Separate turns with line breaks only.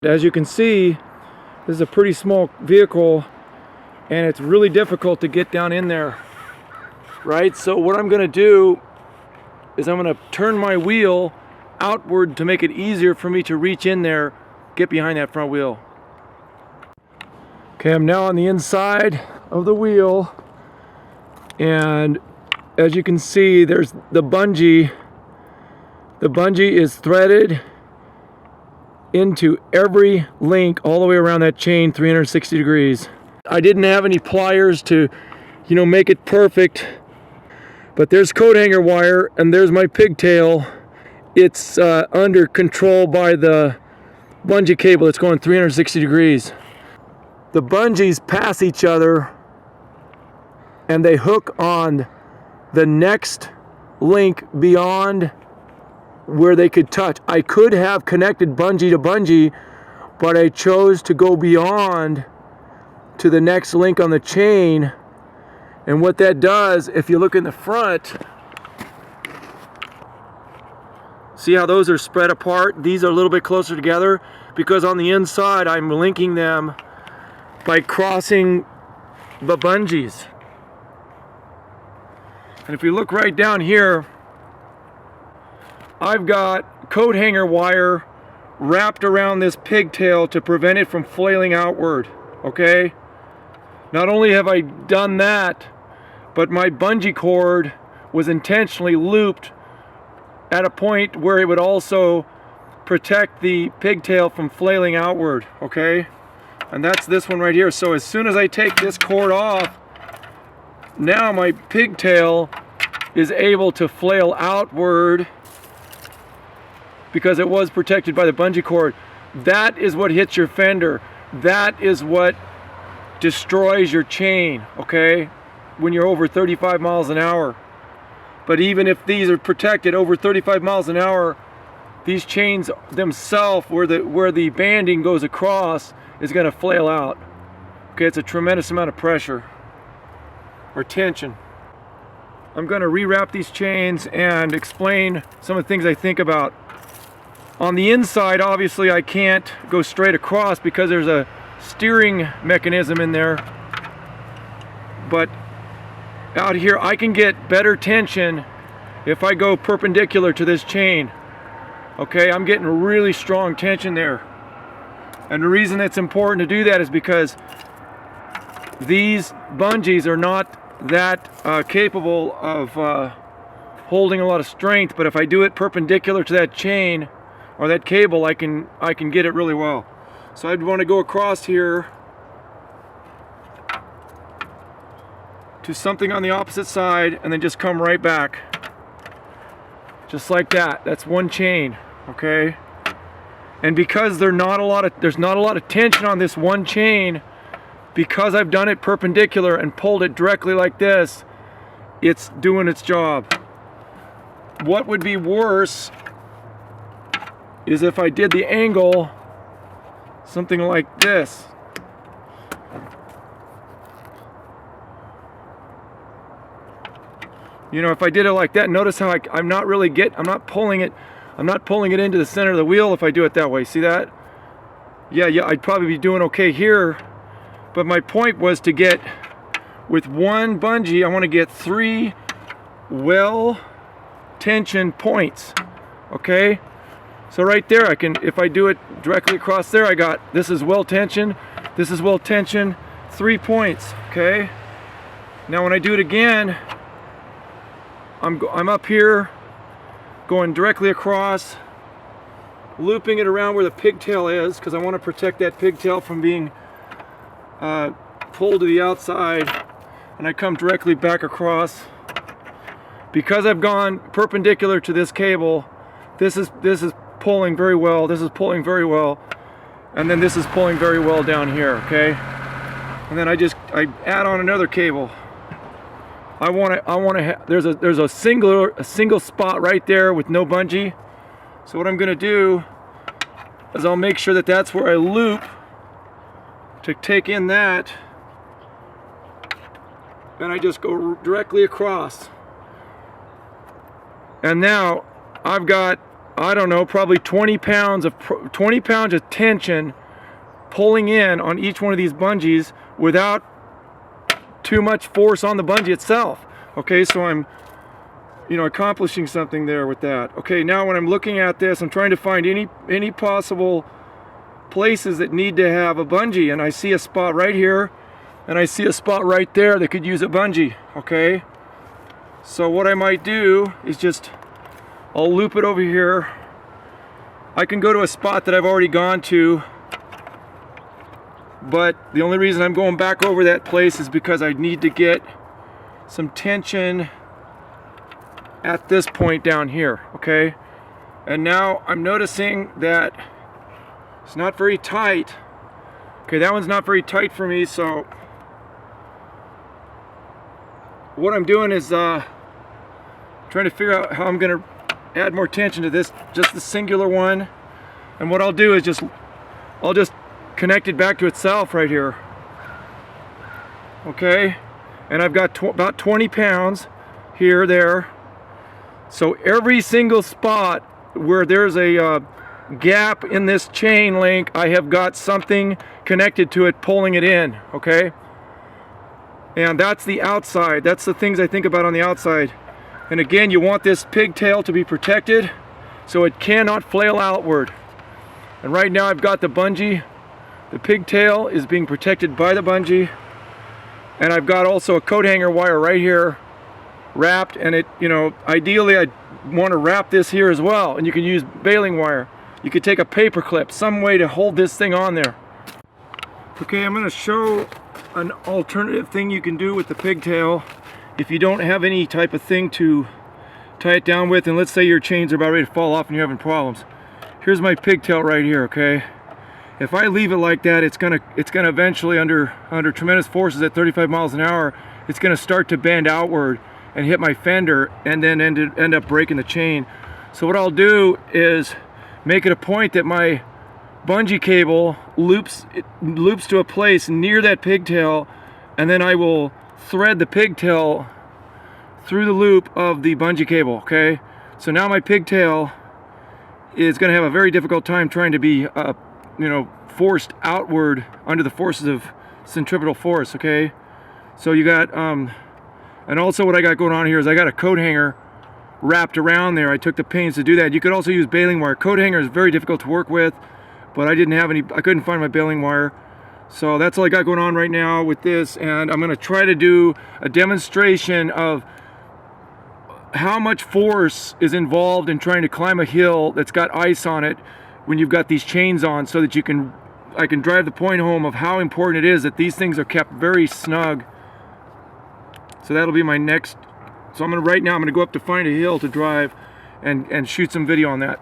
As you can see, this is a pretty small vehicle and it's really difficult to get down in there, right? So what I'm going to do is I'm going to turn my wheel outward to make it easier for me to reach in there, get behind that front wheel. Okay, I'm now on the inside of the wheel, and as you can see, there's the bungee. The bungee is threaded into every link all the way around that chain 360 degrees. I didn't have any pliers to, make it perfect, but there's coat hanger wire and there's my pigtail. It's under control by the bungee cable that's going 360 degrees. The bungees pass each other and they hook on the next link beyond where they could touch. I could have connected bungee to bungee, but I chose to go beyond to the next link on the chain. And what that does, if you look in the front, see how those are spread apart? These are a little bit closer together because on the inside I'm linking them by crossing the bungees. And if you look right down here, I've got coat hanger wire wrapped around this pigtail to prevent it from flailing outward, okay? Not only have I done that, but my bungee cord was intentionally looped at a point where it would also protect the pigtail from flailing outward, okay? And that's this one right here. So as soon as I take this cord off, now my pigtail is able to flail outward because it was protected by the bungee cord. That is what hits your fender. That is what destroys your chain, okay, when you're over 35 miles an hour. But even if these are protected over 35 miles an hour, these chains themselves, where the banding goes across, is going to flail out. Okay, it's a tremendous amount of pressure or tension. I'm going to rewrap these chains and explain some of the things I think about. On the inside, obviously, I can't go straight across because there's a steering mechanism in there. But out here, I can get better tension if I go perpendicular to this chain. Okay, I'm getting really strong tension there. And the reason it's important to do that is because these bungees are not that capable of holding a lot of strength, but if I do it perpendicular to that chain or that cable, I can get it really well. So I'd want to go across here to something on the opposite side and then just come right back. Just like that. That's one chain, okay? And because there's not a lot of tension on this one chain, because I've done it perpendicular and pulled it directly like this, it's doing its job. What would be worse is if I did the angle something like this. If I did it like that, notice how I'm not pulling it into the center of the wheel if I do it that way. See that? Yeah, I'd probably be doing okay here. But my point was to get, with one bungee, I want to get 3 well-tensioned points. Okay? So right there, if I do it directly across there, this is well-tensioned, this is well-tensioned, 3 points. Okay? Now when I do it again, I'm up here, going directly across, looping it around where the pigtail is, because I want to protect that pigtail from being pulled to the outside, and I come directly back across. Because I've gone perpendicular to this cable, this is pulling very well, this is pulling very well, and then this is pulling very well down here, okay? And then I add on another cable. There's a single spot right there with no bungee. So what I'm going to do is I'll make sure that that's where I loop to take in that, and I just go directly across. And now I've got I don't know, probably 20 pounds of tension pulling in on each one of these bungees without too much force on the bungee itself. Okay, so I'm, you know, accomplishing something there with that. Okay, now when I'm looking at this, I'm trying to find any possible places that need to have a bungee, and I see a spot right here and I see a spot right there that could use a bungee. Okay, so what I might do is just, I'll loop it over here. I can go to a spot that I've already gone to, but the only reason I'm going back over that place is because I need to get some tension at this point down here. Okay, and now I'm noticing that it's not very tight. Okay, that one's not very tight for me, so what I'm doing is trying to figure out how I'm gonna add more tension to this, just the singular one. And what I'll do is I'll just connect it back to itself right here. Okay, and I've got about 20 pounds here, there. So every single spot where there's a gap in this chain link, I have got something connected to it pulling it in. Okay, and that's the outside. That's the things I think about on the outside. And again, you want this pigtail to be protected so it cannot flail outward. And right now I've got the bungee. The pigtail is being protected by the bungee. And I've got also a coat hanger wire right here wrapped, and it, you know, ideally I want to wrap this here as well, and you can use baling wire. You could take a paper clip, some way to hold this thing on there. Okay, I'm going to show an alternative thing you can do with the pigtail if you don't have any type of thing to tie it down with, and let's say your chains are about ready to fall off and you're having problems. Here's my pigtail right here. Okay, if I leave it like that, it's gonna eventually, under tremendous forces at 35 miles an hour, it's gonna start to bend outward and hit my fender, and then end up breaking the chain. So what I'll do is make it a point that my bungee cable loops to a place near that pigtail, and then I will thread the pigtail through the loop of the bungee cable. Okay, so now my pigtail is going to have a very difficult time trying to be you know, forced outward under the forces of centripetal force. Okay, so you got and also what I got going on here is I got a coat hanger wrapped around there. I took the pains to do that. You could also use baling wire. Coat hanger is very difficult to work with, but I couldn't find my baling wire. So that's all I got going on right now with this, and I'm going to try to do a demonstration of how much force is involved in trying to climb a hill that's got ice on it when you've got these chains on, so that I can drive the point home of how important it is that these things are kept very snug. So that'll be my next. So right now I'm going to go up to find a hill to drive and shoot some video on that.